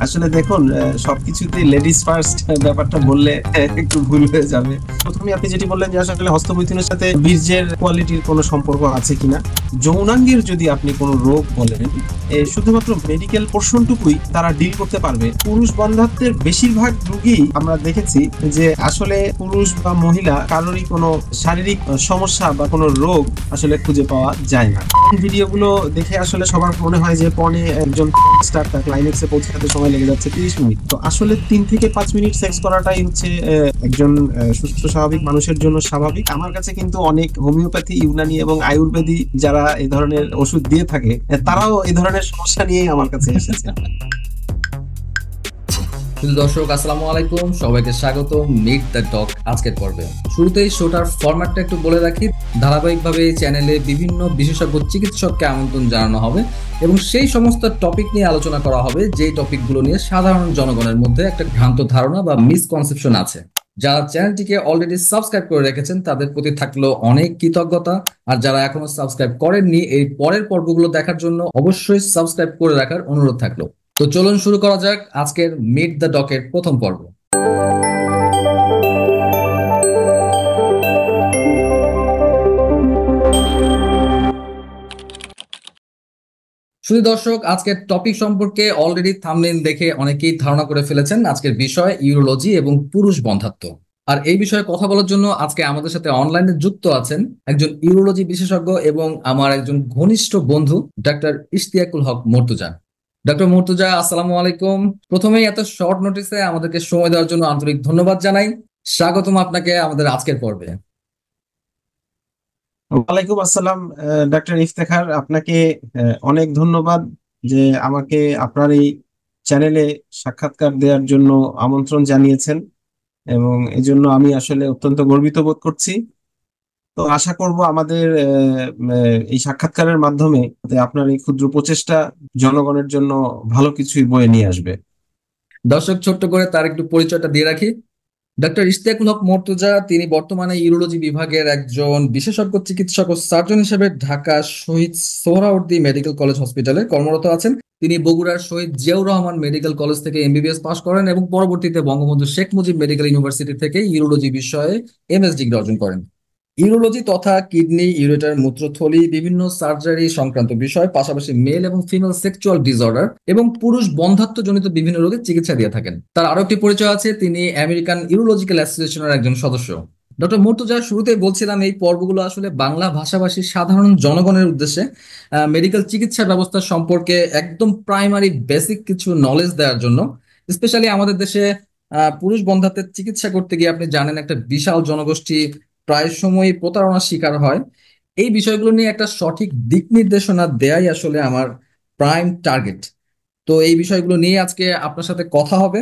আসলে দেখুন, সবকিছুতেই লেডিস ফার্স্ট ব্যাপারটা বললে একটু ভুল হয়ে যাবে। প্রথমে আপনি যেটি বললেন যে আসলে হস্তমৈথুনের সাথে বীর্যের কোয়ালিটির কোনো সম্পর্ক আছে কিনা। যৌনাঙ্গের যদি আপনি কোনো রোগ বলেন, শুধুমাত্র মেডিকেল পোর্শনটুকুই তারা ডিল করতে পারবে। পুরুষ বন্ধ্যাত্বের বেশিরভাগ রোগী আমরা দেখেছি যে আসলে পুরুষ বা মহিলা কারোরই কোনো শারীরিক সমস্যা বা কোনো রোগ আসলে খুঁজে পাওয়া যায় না। ভিডিওগুলো দেখে আসলে সবার মনে হয় যে পর্নে একজন স্টার তার ক্লাইম্যাক্সে পৌঁছাতে সময় লেগে যাচ্ছে 30 মিনিট। তো আসলে 3 থেকে 5 মিনিট সেক্স করাটাই হচ্ছে একজন সুস্থ স্বাভাবিক মানুষের জন্য স্বাভাবিক। আমার কাছে কিন্তু অনেক হোমিওপ্যাথি, ইউনানি এবং আয়ুর্বেদিক যারা এই ধরনের ওষুধ দিয়ে থাকে, তারাও এই ধরনের সমস্যা নিয়েই আমার কাছে এসেছে। শুধু দর্শক, আসসালামু আলাইকুম, সবাইকে স্বাগত মিট দ্য ডক আজকের পর্বে। শুরুতেই শোটার ফরম্যাটটা একটু বলে রাখি। ধারাবাহিকভাবে এই চ্যানেলে বিভিন্ন বিশেষজ্ঞ চিকিৎসককে আমন্ত্রণ জানানো হবে এবং সেই সমস্ত টপিক নিয়ে আলোচনা করা হবে যেই টপিকগুলো নিয়ে সাধারণ জনগণের মধ্যে একটা ভ্রান্ত ধারণা বা মিসকনসেপশন আছে। যারা চ্যানেলটিকে অলরেডি সাবস্ক্রাইব করে রেখেছেন তাদের প্রতি থাকলো অনেক কৃতজ্ঞতা, আর যারা এখনো সাবস্ক্রাইব করেননি এই পরের পর্বগুলো দেখার জন্য অবশ্যই সাবস্ক্রাইব করে রাখার অনুরোধ থাকলো। তো চলুন শুরু করা যাক আজকের মিট দ্য ডকের প্রথম পর্ব। শুধু দর্শক, আজকের টপিক সম্পর্কে অলরেডি থাম্বনেইল দেখে অনেকেই ধারণা করে ফেলেছেন। আজকের বিষয় ইউরোলজি এবং পুরুষ বন্ধ্যাত্ব। আর এই বিষয়ে কথা বলার জন্য আজকে আমাদের সাথে অনলাইনে যুক্ত আছেন একজন ইউরোলজি বিশেষজ্ঞ এবং আমার একজন ঘনিষ্ঠ বন্ধু, ডাক্তার ইশতিয়াকুল হক মর্তুজা। ডক্টর মর্তুজা, আসসালামু আলাইকুম। প্রথমেই এত শর্ট নোটিসে আমাদেরকে সময় দেওয়ার জন্য আন্তরিক ধন্যবাদ জানাই। স্বাগতম আপনাকে আমাদের আজকের পর্বে। ওয়ালাইকুম আসসালাম। ডাক্তার ইফতেখার, আপনাকে অনেক ধন্যবাদ যে আমাকে আপনার এই চ্যানেলে সাক্ষাৎকার দেওয়ার জন্য আমন্ত্রণ জানিয়েছেন, এবং এজন্য আমি আসলে অত্যন্ত গর্বিত বোধ করছি। তো আশা করব আমাদের এই সাক্ষাৎকারের মাধ্যমে আপনার এই ক্ষুদ্র প্রচেষ্টা জনগণের জন্য ভালো কিছুই বয়ে নিয়ে আসবে। দর্শক, ছোট্ট করে তার একটু পরিচয়টা দিয়ে রাখি। ডক্টর ইশতিয়াকুল হক মর্তুজা তিনি বর্তমানে ইউরোলজি বিভাগের একজন বিশেষজ্ঞ চিকিৎসক ও সার্জন হিসেবে ঢাকা শহীদ সোহরাওয়ার্দী মেডিকেল কলেজ হসপিটালে কর্মরত আছেন। তিনি বগুড়ার শহীদ জিয়াউর রহমান মেডিকেল কলেজ থেকে এমবিবিএস পাশ করেন এবং পরবর্তীতে বঙ্গবন্ধু শেখ মুজিব মেডিকেল ইউনিভার্সিটি থেকে ইউরোলজি বিষয়ে এমএস ডিগ্রি অর্জন করেন। ইউরোলজি তথা কিডনি, ইউরেটার, মূত্রথলি, বিভিন্ন সার্জারি সংক্রান্ত বিষয়, পাশাপাশি মেল এবং ফিমেল সেক্সুয়াল ডিসঅর্ডার এবং পুরুষ বন্ধ্যাত্ব জনিত বিভিন্ন রোগের চিকিৎসা দিয়ে থাকেন। তার আরো একটি পরিচয় আছে, তিনি আমেরিকান ইউরোলজিক্যাল অ্যাসোসিয়েশনের একজন সদস্য। ডক্টর মর্তুজা, শুরুতেই বলছিলাম এই পর্বগুলো আসলে বাংলা ভাষাভাষী সাধারণ জনগণের উদ্দেশ্যে মেডিকেল চিকিৎসা ব্যবস্থা সম্পর্কে একদম প্রাইমারি বেসিক কিছু নলেজ দেওয়ার জন্য। স্পেশালি আমাদের দেশে পুরুষ বন্ধ্যাত্বের চিকিৎসা করতে গিয়ে আপনি জানেন একটা বিশাল জনগোষ্ঠী প্রায় সময় প্রতারণার শিকার হয়। এই বিষয়গুলো নিয়ে একটা সঠিক দিক নির্দেশনা দেয়াই আসলে আমার প্রাইম টার্গেট। তো এই বিষয়গুলো নিয়ে আজকে আপনার সাথে কথা হবে।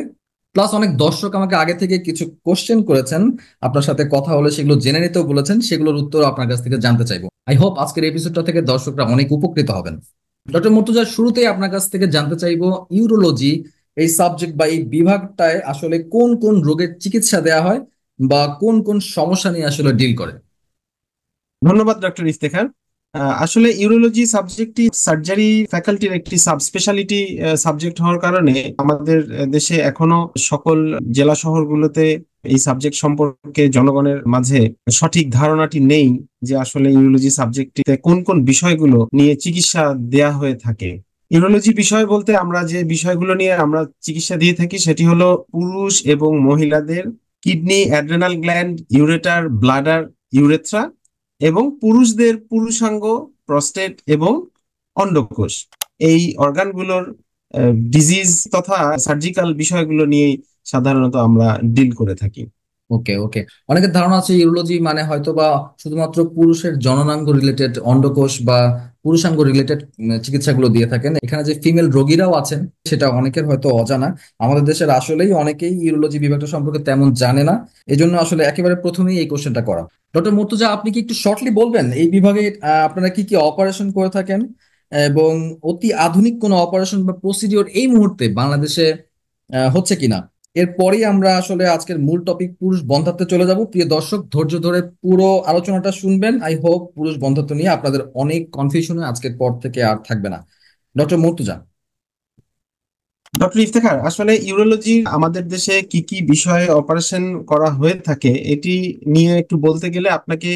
প্লাস অনেক দর্শক আমাকে আগে থেকে কিছু কোশ্চেন করেছেন, আপনার সাথে কথা হলে সেগুলো জেনে নিতেও বলেছেন, সেগুলোর উত্তর আপনার কাছ থেকে জানতে চাইবো। আই হোপ আজকের এপিসোডটা থেকে দর্শকরা অনেক উপকৃত হবেন। ডক্টর মর্তুজা, শুরুতেই আপনার কাছ থেকে জানতে চাইবো ইউরোলজি এই সাবজেক্ট বা এই বিভাগটায় আসলে কোন কোন রোগের চিকিৎসা দেওয়া হয় বা কোন কোন সমস্যা নিয়ে আসলে ডিল করে। ধন্যবাদ ডক্টর ইফতেখার। আসলে ইউরোলজি সাবজেক্টটি সার্জারি ফ্যাকাল্টির একটি সাব স্পেশালিটি সাবজেক্ট হওয়ার কারণে আমাদের দেশে এখনো সকল জেলা শহরগুলোতে এই সাবজেক্ট সম্পর্কে জনগণের মাঝে সঠিক ধারণাটি নেই যে আসলে ইউরোলজি সাবজেক্টটিতে কোন কোন বিষয়গুলো নিয়ে চিকিৎসা দেয়া হয়ে থাকে। ইউরোলজি বিষয় বলতে আমরা যে বিষয়গুলো নিয়ে আমরা চিকিৎসা দিয়ে থাকি সেটি হলো পুরুষ এবং মহিলাদের kidney, adrenal gland, ureter, bladder, urethra, এবং পুরুষদের পুরুষাঙ্গ, প্রস্টেট এবং অন্ডকোষ। এই অর্গানগুলোর ডিজিজ তথা সার্জিক্যাল বিষয়গুলো নিয়ে সাধারণত আমরা ডিল করে থাকি। ওকে ওকে, অনেকের ধারণা আছে ইউরোলজি মানে হয়তো বা শুধুমাত্র পুরুষের জননাঙ্গ রিলেটেড, অন্ডকোষ বা পুরুষাঙ্গ রিলেটেড চিকিৎসাগুলো দিয়ে থাকেন। এখানে যে ফিমেল রোগীরাও আছেন সেটা অনেকের হয়তো অজানা। আমাদের দেশের আসলেই অনেকেই ইউরোলজি বিভাগটা সম্পর্কে তেমন জানে না। এই জন্য আসলে একেবারে প্রথমেই এই কোশ্চেনটা করা। ডক্টর মুর্তজা, আপনি কি একটু শর্টলি বলবেন এই বিভাগে আপনারা কি কি অপারেশন করে থাকেন এবং অতি আধুনিক কোনো অপারেশন বা প্রসিডিওর এই মুহূর্তে বাংলাদেশে হচ্ছে কিনা? এরপরেই আমরা আসলে আজকের মূল টপিক পুরুষ বন্ধ্যাত্বে চলে যাব। প্রিয় দর্শক, ধৈর্য ধরে পুরো আলোচনাটা শুনবেন। আই হোপ পুরুষ বন্ধ্যাত্ব নিয়ে আপনাদের অনেক কনফিউশনে আজকের পর থেকে আর থাকবে না। ডক্টর মুর্তুজা। ডক্টর ইফতেখার, আসলে ইউরোলজি আমাদের দেশে কি কি বিষয়ে অপারেশন করা হয়ে থাকে এটি নিয়ে একটু বলতে গেলে আপনাকে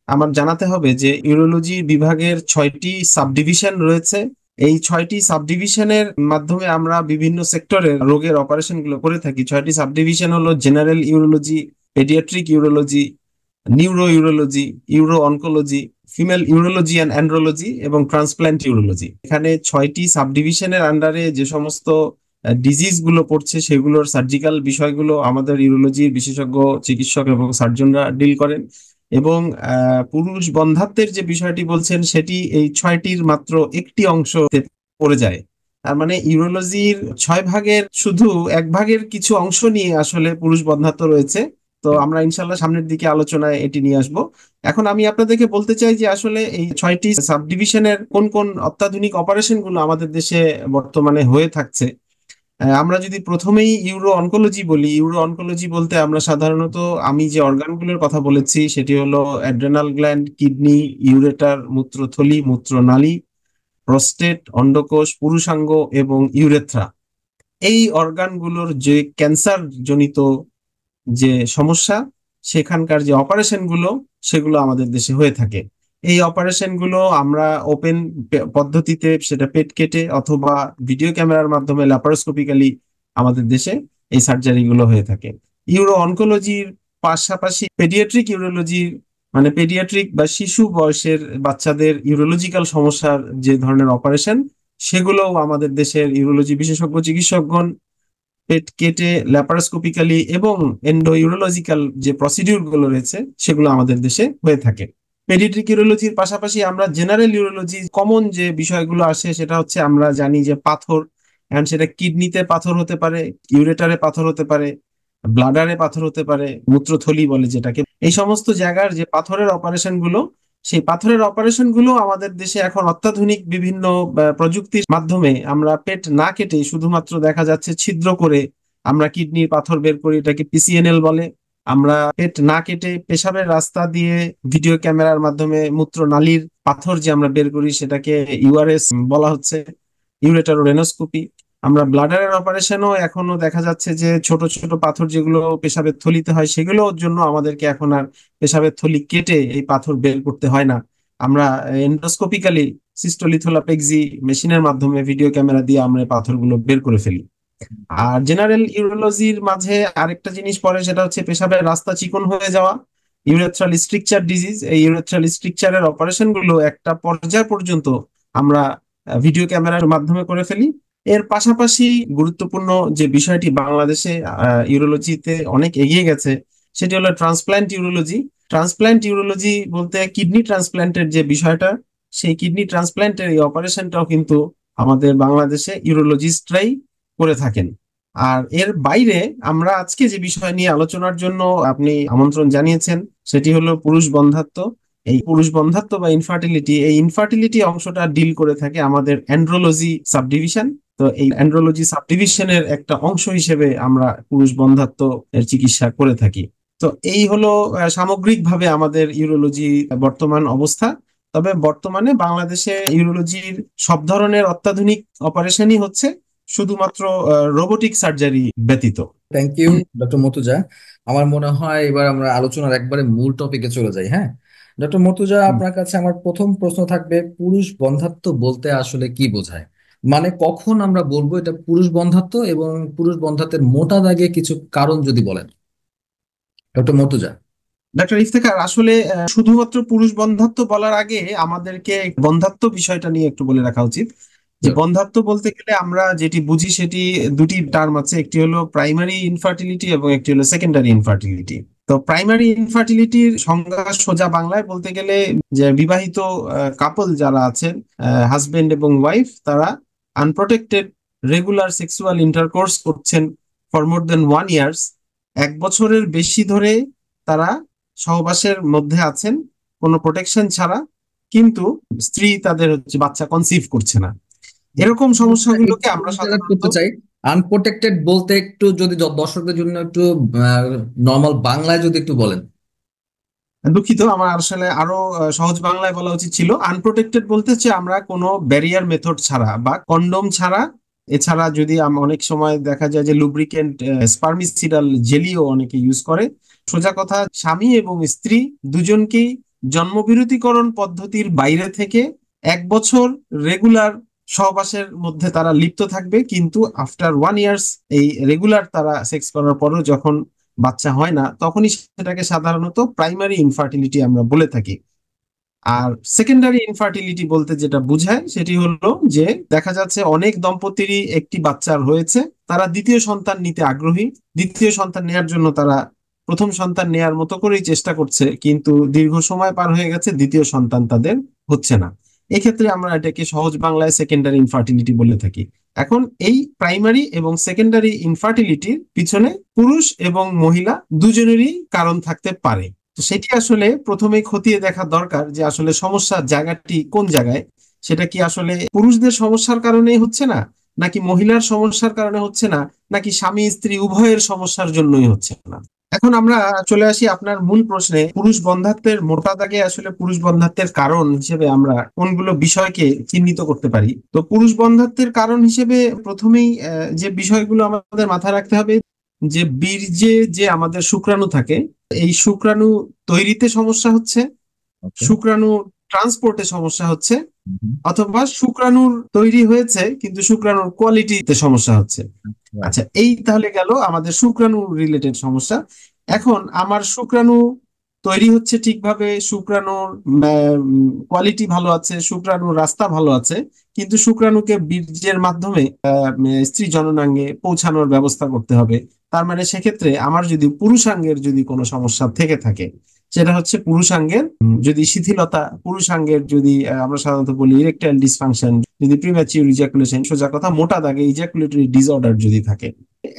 আমার জানাতে হবে যে ইউরোলজি বিভাগের 6টি সাবডিভিশন রয়েছে। এই 6টি সাবডিভিশনের মাধ্যমে আমরা বিভিন্ন সেক্টরের রোগের অপারেশন গুলো করে থাকি। 6টি সাবডিভিশন হলো general urology, paediatric urology, neuro urology, uro oncology, female urology and andrology এবং ট্রান্সপ্ল্যান্ট ইউরোলজি। এখানে 6টি সাবডিভিশনের আন্ডারে যে সমস্ত ডিজিজ গুলো পড়ছে সেগুলোর সার্জিক্যাল বিষয়গুলো আমাদের ইউরোলজির বিশেষজ্ঞ চিকিৎসক এবং সার্জনরা ডিল করেন। এবং পুরুষ বন্ধ্যাত্বের যে বিষয়টি বলছেন সেটি এই 6টির মাত্র একটি অংশ পড়ে যায়। তার মানে ইউরোলজির 6 ভাগের শুধু 1 ভাগের কিছু অংশ নিয়ে আসলে পুরুষ বন্ধ্যাত্ব রয়েছে। তো আমরা ইনশাল্লাহ সামনের দিকে আলোচনায় এটি নিয়ে আসব। এখন আমি আপনাদেরকে বলতে চাই যে আসলে এই 6টি সাবডিভিশনের কোন কোন অত্যাধুনিক অপারেশন গুলো আমাদের দেশে বর্তমানে হয়ে থাকছে। আমরা যদি প্রথমেই ইউরো অনকোলজি বলি, ইউরো অনকোলজি বলতে আমরা সাধারণত আমি যে অর্গানগুলোর কথা বলেছি সেটি হলো অ্যাড্রেনাল গ্ল্যান্ড, কিডনি, ইউরেটার, মূত্রথলি, মূত্রনালী, প্রস্টেট, অন্ডকোষ, পুরুষাঙ্গ এবং ইউরেথ্রা। এই অর্গানগুলোর যে ক্যান্সার জনিত যে সমস্যা, সেখানকার যে অপারেশন গুলো সেগুলো আমাদের দেশে হয়ে থাকে। এই অপারেশন গুলো আমরা ওপেন পদ্ধতিতে, সেটা পেট কেটে অথবা ভিডিও ক্যামেরার মাধ্যমে ল্যাপারোস্কোপিক্যালি আমাদের দেশে এই সার্জারি গুলো হয়ে থাকে। ইউরো অনকোলজির পাশাপাশি পেডিয়াট্রিক ইউরোলজি, মানে পেডিয়াট্রিক বা শিশু বয়সের বাচ্চাদের ইউরোলজিক্যাল সমস্যার যে ধরনের অপারেশন, সেগুলোও আমাদের দেশের ইউরোলজি বিশেষজ্ঞ চিকিৎসকগণ পেট কেটে ল্যাপারোস্কোপিক্যালি এবং এন্ডো ইউরোলজিক্যাল যে প্রসিডিউর গুলো রয়েছে সেগুলো আমাদের দেশে হয়ে থাকে। পেডিয়াট্রিক ইউরোলজির পাশাপাশি আমরা জেনারেল ইউরোলজি কমন যে বিষয়গুলো আসে সেটা হচ্ছে আমরা জানি যে পাথর, এন্ড সেটা কিডনিতে পাথর হতে পারে, ইউরেটারে পাথর হতে পারে, ব্লাডারে পাথর হতে পারে, মূত্রথলি বলে যেটাকে। এই সমস্ত জায়গার যে পাথরের অপারেশন গুলো, সেই পাথরের অপারেশন গুলো আমাদের দেশে এখন অত্যাধুনিক বিভিন্ন প্রযুক্তির মাধ্যমে আমরা পেট না কেটে শুধুমাত্র দেখা যাচ্ছে ছিদ্র করে আমরা কিডনির পাথর বের করি, এটাকে পিসিএনএল বলে। আমরা পেট না কেটে পেশাবের রাস্তা দিয়ে ভিডিও ক্যামেরার মাধ্যমে মূত্রনালীর পাথর যে আমরা বের করি সেটাকে ইউআরএস বলা হচ্ছে, ইউরেটারোরেনোস্কোপি। আমরা ব্লাডারের অপারেশনও এখনো দেখা যাচ্ছে যে ছোট ছোট পাথর যেগুলো পেশাবের থলিতে হয় সেগুলোর জন্য আমাদেরকে এখন আর পেশাবের থলি কেটে এই পাথর বের করতে হয় না। আমরা এন্ডোস্কোপিক্যালি সিস্টোলিথোলাপেক্সি মেশিনের মাধ্যমে ভিডিও ক্যামেরা দিয়ে আমরা এই পাথরগুলো বের করে ফেলি। আর জেনারেল ইউরোলজির মাঝে আরেকটা জিনিস পড়ে, সেটা হচ্ছে পেশাবের রাস্তা চিকন হয়ে যাওয়া, ইউরেথ্রাল স্ট্রিকচার ডিজিজ। এই ইউরেথ্রাল স্ট্রিকচারের অপারেশন গুলো একটা পর্যায় পর্যন্ত আমরা ভিডিও ক্যামেরার মাধ্যমে করে ফেলি। এর পাশাপাশি গুরুত্বপূর্ণ যে বিষয়টি বাংলাদেশে ইউরোলজিতে অনেক এগিয়ে গেছে সেটি হলো ট্রান্সপ্ল্যান্ট ইউরোলজি। ট্রান্সপ্ল্যান্ট ইউরোলজি বলতে কিডনি ট্রান্সপ্ল্যান্টের যে বিষয়টা, সেই কিডনি ট্রান্সপ্ল্যান্টের এই অপারেশনটাও কিন্তু আমাদের বাংলাদেশে ইউরোলজিস্টরাই করে থাকেন। আর এর বাইরে আমরা আজকে যে বিষয় নিয়ে আলোচনার জন্য আপনি আমন্ত্রণ জানিয়েছেন সেটি হলো পুরুষ বন্ধ্যাত্ব। এই পুরুষ বন্ধ্যাত্ব বা ইনফার্টিলিটি, এই ইনফার্টিলিটি অংশটা ডিল করে থাকে আমাদের অ্যান্ড্রোলজি সাবডিভিশন। তো এই অ্যান্ড্রোলজি সাবডিভিশনের একটা অংশ হিসেবে আমরা পুরুষ বন্ধ্যাত্ব এর চিকিৎসা করে থাকি। তো এই হলো সামগ্রিকভাবে আমাদের ইউরোলজি বর্তমান অবস্থা। তবে বর্তমানে বাংলাদেশে ইউরোলজির সব ধরনের অত্যাধুনিক অপারেশনই হচ্ছে, শুধুমাত্র রোবোটিক সার্জারি ব্যতীত। Thank you doctor Mortuza. আমার মনে হয় এবার আমরা আলোচনার একবারে মূল টপিকে চলে যাই। হ্যাঁ, ডক্টর মর্তুজা, আপনার কাছে আমার প্রথম প্রশ্ন থাকবে, পুরুষ বন্ধ্যাত্ব বলতে আসলে কি বোঝায়? মানে কখন আমরা বলবো এটা পুরুষ বন্ধ্যাত্ব, এবং পুরুষ বন্ধ্যাত্বের মোটা দাগে কিছু কারণ যদি বলেন ডক্টর মর্তুজা। ডাক্তার ইফতেখার, আসলে শুধুমাত্র পুরুষ বন্ধ্যাত্ব বলার আগে আমাদেরকে বন্ধ্যাত্ব বিষয়টা নিয়ে একটু বলে রাখা উচিত। যে বন্ধ্যাত্ব বলতে গেলে আমরা যেটি বুঝি সেটি দুটি টার্ম আছে, একটি হলো প্রাইমারি ইনফার্টিলিটি এবং একটি হলো সেকেন্ডারি ইনফার্টিলিটি। তো প্রাইমারি ইনফার্টিলিটির সংজ্ঞা সোজা বাংলায় বলতে গেলে যে বিবাহিত কাপল যারা আছেন, হাজবেন্ড এবং ওয়াইফ, তারা আনপ্রোটেক্টেড রেগুলার সেক্সুয়াল ইন্টারকোর্স করছেন ফর মোর দেন 1 ইয়ার্স, 1 বছরের বেশি ধরে তারা সহবাসের মধ্যে আছেন কোনো প্রোটেকশন ছাড়া, কিন্তু স্ত্রী তাদের হচ্ছে বাচ্চা কনসিভ করছে না। এরকম সমস্যাগুলোকে আমরা সাধারণত করতে চাই, আনপ্রোটেক্টেড বলতে একটু যদি দর্শকদের জন্য একটু নর্মাল বাংলায় যদি একটু বলেন। দুঃখিত, আমার আসলে আরো সহজ বাংলায় বলা উচিত ছিল। আনপ্রোটেক্টেড বলতে হচ্ছে আমরা কোনো ব্যারিয়ার মেথড ছাড়া বা কন্ডোম ছাড়া এছাড়া যদি অনেক সময় দেখা যায় যে লুব্রিকেন্ট স্পার্মিসিডাল জেলিও অনেকে ইউজ করে। সোজা কথা, স্বামী এবং স্ত্রী দুজনকেই জন্মবিরতীকরণ পদ্ধতির বাইরে থেকে 1 বছর রেগুলার সহবাসের মধ্যে তারা লিপ্ত থাকবে, কিন্তু আফটার 1 ইয়ার্স এই রেগুলার তারা সেক্স করার পরও যখন বাচ্চা হয় না, তখনই সেটাকে সাধারণত প্রাইমারি ইনফার্টিলিটি আমরা বলে থাকি। আর সেকেন্ডারি ইনফার্টিলিটি বলতে যেটা বোঝায় সেটি হলো যে দেখা যাচ্ছে অনেক দম্পতিরই একটি বাচ্চার হয়েছে, তারা দ্বিতীয় সন্তান নিতে আগ্রহী, দ্বিতীয় সন্তান নেয়ার জন্য তারা প্রথম সন্তান নেয়ার মতো করেই চেষ্টা করছে, কিন্তু দীর্ঘ সময় পার হয়ে গেছে, দ্বিতীয় সন্তান তাদের হচ্ছে না। এক্ষেত্রে আমরা এটাকে সহজ বাংলায় সেকেন্ডারি ইনফার্টিলিটি বলে থাকি। এখন এই প্রাইমারি এবং সেকেন্ডারি ইনফার্টিলিটির পিছনে পুরুষ এবং মহিলা দুজনেরই কারণ থাকতে পারে। তো সেটি আসলে প্রথমেই খতিয়ে দেখা দরকার যে আসলে সমস্যার জায়গাটি কোন জায়গায়। সেটা কি আসলে পুরুষদের সমস্যার কারণেই হচ্ছে না, নাকি মহিলার সমস্যার কারণে হচ্ছে না, নাকি স্বামী স্ত্রী উভয়ের সমস্যার জন্যই হচ্ছে না। এখন আমরা চলে আসি আপনার মূল প্রশ্নে, পুরুষ বন্ধ্যাত্বের মোটা দাগে আসলে পুরুষ বন্ধ্যাত্বের কারণ হিসেবে আমরা কোনগুলো বিষয়কে চিহ্নিত করতে পারি। তো পুরুষ বন্ধ্যাত্বের কারণ হিসেবে প্রথমেই যে বিষয়গুলো আমাদের মাথায় রাখতে হবে, যে বীর্যে যে আমাদের শুক্রাণু থাকে, এই শুক্রাণু তৈরিতে সমস্যা হচ্ছে, ওকে। শুক্রাণু ট্রান্সপোর্টে সমস্যা হচ্ছে, অথবা শুক্রাণুর তৈরি হয়েছে কিন্তু শুক্রাণুর কোয়ালিটিতে সমস্যা হচ্ছে। রাইট। আচ্ছা, এই তাহলে গেল আমাদের শুক্রাণু রিলেটেড সমস্যা। এখন আমার শুক্রাণু তৈরি হচ্ছে ঠিকভাবে, শুক্রাণুর কোয়ালিটি ভালো আছে, শুক্রাণুর রাস্তা ভালো আছে, কিন্তু শুক্রাণুকে বীর্যের মাধ্যমে স্ত্রী জননাঙ্গে পৌঁছানোর ব্যবস্থা করতে হবে। তার মানে সেক্ষেত্রে আমার যদি পুরুষাঙ্গের যদি কোনো সমস্যা থেকে থাকে, সেটা হচ্ছে পুরুষাঙ্গের যদি শিথিলতা, পুরুষাঙ্গের যদি আমরা সাধারণত বলি ইরেকটাইল ডিসফাংশন, যদি প্রিম্যাচিউর ইজাকুলেশন, সোজা কথা মোটা দাগে ইজাকুলেটরি ডিসঅর্ডার যদি থাকে।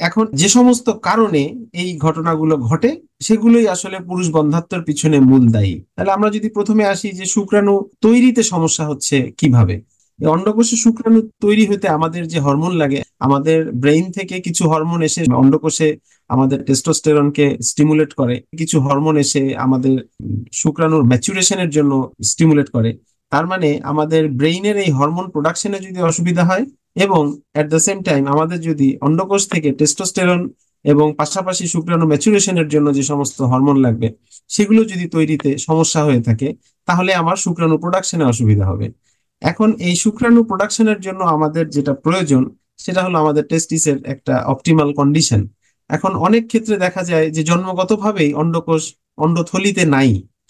এখন যে সমস্ত কারণে এই ঘটনাগুলো ঘটে সেগুলোই আসলে পুরুষ বন্ধ্যাত্বের পিছনে মূল দায়ী। তাহলে আমরা যদি প্রথমে আসি যে শুক্রাণু তৈরিতে সমস্যা হচ্ছে কিভাবে। এই অন্ডকোষে শুক্রাণু তৈরি হতে আমাদের যে হরমোন লাগে, আমাদের ব্রেইন থেকে কিছু হরমোন এসে অন্ডকোষে আমাদের টেস্টোস্টেরনকে স্টিমুলেট করে, কিছু হরমোন এসে আমাদের শুক্রাণুর ম্যাচুরেশনের জন্য স্টিমুলেট করে। তার মানে আমাদের ব্রেইনের এই হরমোন প্রোডাকশনে যদি অসুবিধা হয়, এবং এট দ্য সেম টাইম আমাদের যদি অন্ডকোষ থেকে টেস্টোস্টেরন এবং পাশাপাশি শুক্রাণু ম্যাচুরেশনের জন্য যে সমস্ত হরমোন লাগবে সেগুলো যদি তৈরিতে সমস্যা হয়ে থাকে, তাহলে আমার শুক্রাণু প্রোডাকশনে অসুবিধা হবে। এখন এই শুক্রাণু প্রোডাকশনের জন্য আমাদের যেটা প্রয়োজন সেটা হলো আমাদের টেস্টিসের একটা অপটিমাল কন্ডিশন। এখন অনেক ক্ষেত্রে দেখা যায় যে জন্মগতভাবেই অন্ডকোষ অন্ডথলিতে নাই,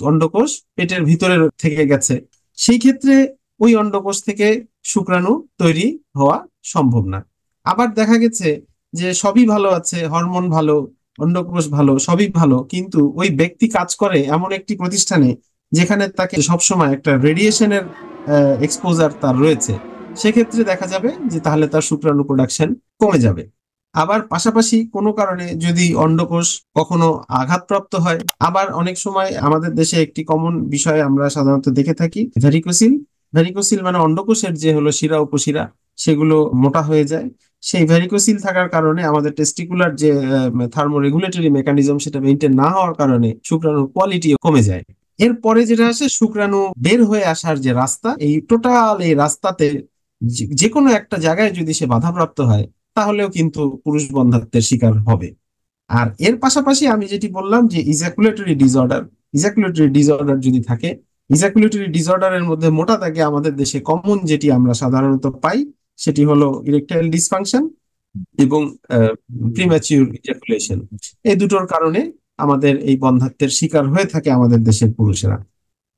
অন্ডকোষ পেটের ভিতরে থেকে গেছে, সেই ক্ষেত্রে ওই অন্ডকোষ থেকে শুক্রাণু তৈরি হওয়া সম্ভব না। আবার দেখা গেছে যে সবই ভালো আছে, হরমোন ভালো, অন্ডকোষ ভালো, সবই ভালো, কিন্তু ওই ব্যক্তি কাজ করে এমন একটি প্রতিষ্ঠানে যেখানে তাকে সবসময় একটা রেডিয়েশনের এক্সপোজার তার রয়েছে, সেক্ষেত্রে দেখা যাবে যে তাহলে তার শুক্রাণু প্রোডাকশন কমে যাবে। আবার পাশাপাশি কোনো কারণে যদি অন্ডকোষ কখনো আঘাতপ্রাপ্ত হয়, আবার অনেক সময় আমাদের দেশে একটি কমন বিষয় আমরা সাধারণত দেখে থাকি, ভ্যারিকোসিল। ভ্যারিকোসিল মানে অন্ডকোষের যে হলো শিরা উপশিরা সেগুলো মোটা হয়ে যায়। সেই ভ্যারিকোসিল থাকার কারণে আমাদের টেস্টিকুলার যে থার্মোরেগুলেটরি মেকানিজম সেটা মেনটেন না হওয়ার কারণে শুক্রাণুর কোয়ালিটি কমে যায়। এরপরে যেটা আসে শুক্রাণু বের হয়ে আসার যে রাস্তা, এই টোটাল এই রাস্তাতে যে কোনো একটা জায়গায় যদি সে বাধাপ্রাপ্ত হয়, তাহলেও কিন্তু পুরুষ বন্ধ্যাত্বের শিকার হবে। আর এর পাশাপাশি আমি যেটি বললাম যে ইজাকুলেটরি ডিসঅর্ডার, ইজাকুলেটরি ডিসঅর্ডার যদি থাকে, ইজাকুলেটরি ডিসঅর্ডারের মধ্যে মোটা দাগে আমাদের দেশে কমন যেটি আমরা সাধারণত পাই সেটি হলো ইরেকটাইল ডিসফাংশন এবং প্রিম্যাচিউর ইজাকুলেশন। এই দুটোর কারণে আমাদের এই বন্ধ্যাত্বের শিকার হয়ে থাকে আমাদের দেশের পুরুষেরা।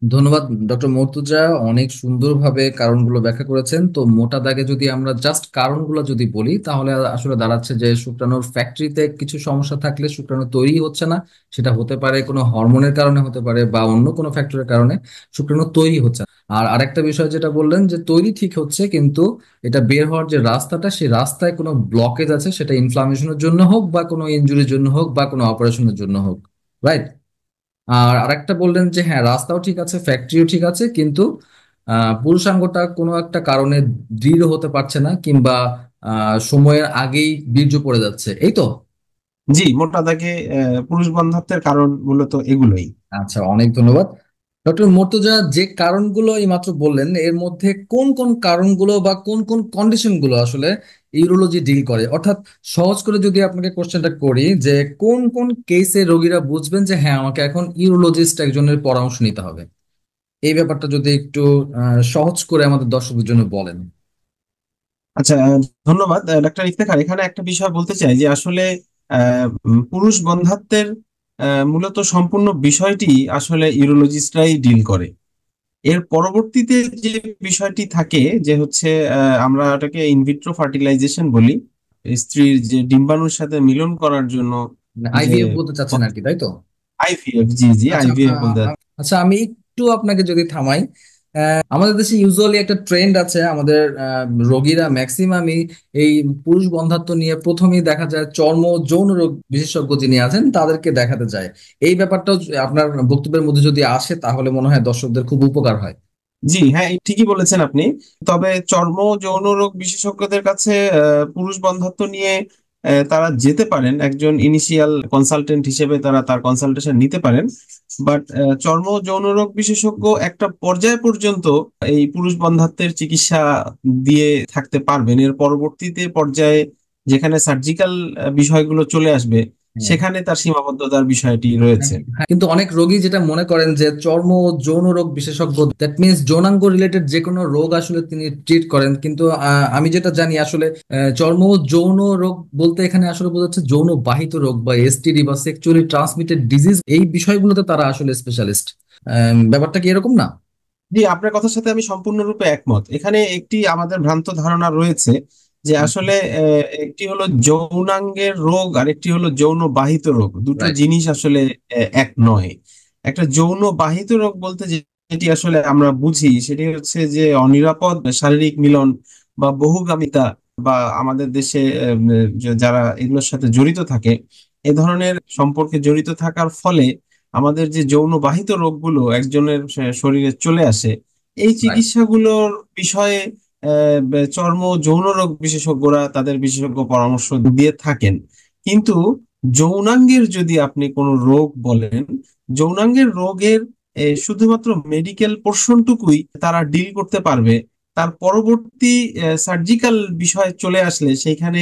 ধন্যবাদ ডক্টর মর্তুজা, অনেক সুন্দরভাবে কারণগুলো ব্যাখ্যা করেছেন। তো মোটা দাগে যদি আমরা জাস্ট কারণগুলো যদি বলি, তাহলে আসলে দাঁড়াচ্ছে যে শুক্রাণুর ফ্যাক্টরিতে কিছু সমস্যা থাকলে শুক্রাণু তৈরি হচ্ছে না। সেটা হতে পারে কোনো হরমোনের কারণে, হতে পারে বা অন্য কোনো ফ্যাক্টরের কারণে শুক্রাণু তৈরি হচ্ছে না। আর আরেকটা বিষয় যেটা বললেন যে তৈরি ঠিক হচ্ছে, কিন্তু এটা বের হওয়ার যে রাস্তাটা, সেই রাস্তায় কোনো ব্লকেজ আছে, সেটা ইনফ্লামেশনের জন্য হোক বা কোনো ইনজুরির জন্য হোক বা কোনো অপারেশনের জন্য হোক। রাইট। আর আরেকটা বললেন যে হ্যাঁ, রাস্তাও ঠিক আছে, ফ্যাক্টরিও ঠিক আছে, কিন্তু পুরুষাঙ্গটা কোনো একটা কারণে দৃঢ় হতে পারছে না, কিংবা সময়ের আগেই বীর্য পড়ে যাচ্ছে, এই তো। জি, মোটা দাগে পুরুষ বন্ধ্যাত্বের কারণ মূলত এগুলোই। আচ্ছা, অনেক ধন্যবাদ ডক্টর মর্তুজা। যে কারণগুলো এই মাত্র বললেন, এর মধ্যে কোন কোন কারণগুলো বা কোন কোন কন্ডিশনগুলো আসলে ইউরোলজি ডিল করে। অর্থাৎ সহজ করে যদি আপনাকে কোশ্চেনটা করি যে কোন কোন কেসে রোগীরা বুঝবেন যে হ্যাঁ আমাকে এখন ইউরোলজিস্ট একজনের পরামর্শ নিতে হবে, এই ব্যাপারটা যদি একটু সহজ করে আমাদের দর্শকদের জন্য বলেন। আচ্ছা, ধন্যবাদ ডাক্তার ইফতেখার। এখানে একটা বিষয় বলতে চাই যে আসলে পুরুষ বন্ধ্যাত্বের মূলত সম্পূর্ণ বিষয়টি আসলে ইউরোলজিস্টরাই ডিল করে। এর পরবর্তীতে যে বিষয়টি থাকে যে হচ্ছে আমরা ওটাকে ইনভিট্রো ফার্টিলাইজেশন বলি, স্ত্রীর যে ডিম্বাণুর সাথে মিলন করার জন্য যে আইভিএফ বলতে চাচ্ছেন আর কি, তাই তো? আইভিএফ, জি জি, আচ্ছা আইভিএফ বলতে। আচ্ছা, আমি একটু আপনাকে যদি থামাই, আমাদের দেশে ইউজুয়ালি একটা ট্রেন্ড আছে, আমাদের রোগীরা ম্যাক্সিমামই এই পুরুষ বন্ধ্যাত্ব নিয়ে প্রথমেই দেখা যায় চর্ম যৌন রোগ বিশেষজ্ঞ যিনি আছেন তাদেরকে দেখাতে যায়। এই ব্যাপারটাও আপনার বক্তব্যের মধ্যে যদি আসে তাহলে মনে হয় দর্শকদের খুব উপকার হয়। জি হ্যাঁ, এই ঠিকই বলেছেন আপনি। তবে চর্ম যৌন রোগ বিশেষজ্ঞদের কাছে পুরুষ বন্ধ্যাত্ব নিয়ে তারা যেতে পারেন, একজন ইনিশিয়াল কনসালটেন্ট হিসেবে তারা তার কনসালটেশন নিতে পারেন। বাট চর্ম যৌন রোগ বিশেষজ্ঞ একটা পর্যায় পর্যন্ত এই পুরুষ বন্ধ্যাত্বের চিকিৎসা দিয়ে থাকতে পারবেন। এর পরবর্তীতে পর্যায়ে যেখানে সার্জিক্যাল বিষয়গুলো চলে আসবে, সেখানে তার সীমাবদ্ধতার বিষয়টি রয়েছে। হ্যাঁ, কিন্তু অনেক রোগী যেটা মনে করেন যে চর্ম ও যৌন রোগ বিশেষজ্ঞ, দ্যাট মিনস যৌনাঙ্গ রিলেটেড যে কোনো রোগ আসলে তিনি ট্রিট করেন, কিন্তু আমি যেটা জানি আসলে চর্ম ও যৌন রোগ বলতে এখানে আসলে বোঝাচ্ছে যৌন বাহিত রোগ বা এসটিডি বা সেক্সুয়ালি ট্রান্সমিটেড ডিজিজ, এই বিষয়গুলোতে তারা আসলে স্পেশালিস্ট। ব্যাপারটা কি এরকম না? জি, আপনার কথার সাথে আমি সম্পূর্ণরূপে একমত। এখানে একটি আমাদের ভ্রান্ত ধারণা রয়েছে যে আসলে একটি হলো যৌনাঙ্গের রোগ আর একটি হলো যৌন বাহিত রোগ, দুটো রাইট। জিনিস আসলে এক নয়। একটা যৌন বাহিত রোগ বলতে যেটি আসলে আমরা বুঝি সেটি হচ্ছে যে অনিরাপদ শারীরিক মিলন বা বহুগামিতা, বা আমাদের দেশে যারা এগুলোর সাথে জড়িত থাকে, এ ধরনের সম্পর্কে জড়িত থাকার ফলে আমাদের যে যৌন বাহিত রোগগুলো একজনের শরীরে চলে আসে, এই রাইট। চিকিৎসাগুলোর বিষয়ে চর্ম যৌন রোগ বিশেষজ্ঞরা তাদের বিশেষজ্ঞ পরামর্শ দিয়ে থাকেন। কিন্তু যৌনাঙ্গের যদি আপনি কোনো রোগ বলেন, যৌনাঙ্গের রোগের শুধুমাত্র মেডিকেল পোর্শনটুকুই তারা ডিল করতে পারবে। তার পরবর্তী সার্জিক্যাল বিষয় চলে আসলে সেইখানে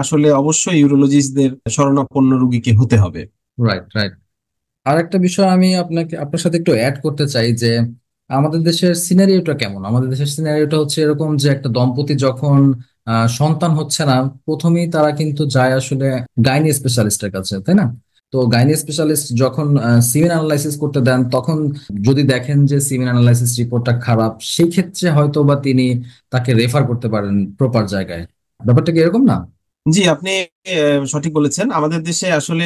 আসলে অবশ্যই ইউরোলজিস্টদের শরণাপন্ন রোগীকে হতে হবে। Right, right. আর একটা বিষয় আমি আপনার সাথে একটু অ্যাড করতে চাই যে আমাদের দেশের সিনারিওটা কেমন। আমাদের দেশের সিনারিওটা হচ্ছে এরকম যে একটা দম্পতি যখন সন্তান হচ্ছে না, প্রথমেই তারা কিন্তু যায় আসলে গাইনি স্পেশালিস্টের কাছে, তাই না? তো গাইনি স্পেশালিস্ট যখন সিমেন অ্যানালাইসিস করতে দেন, তখন যদি দেখেন যে সিমেন অ্যানালাইসিস রিপোর্টটা খারাপ, সেই ক্ষেত্রে হয়তো বা তিনি তাকে রেফার করতে পারেন প্রপার জায়গায়। ব্যাপারটা কি এরকম না? জি, আপনি সঠিক বলেছেন। আমাদের দেশে আসলে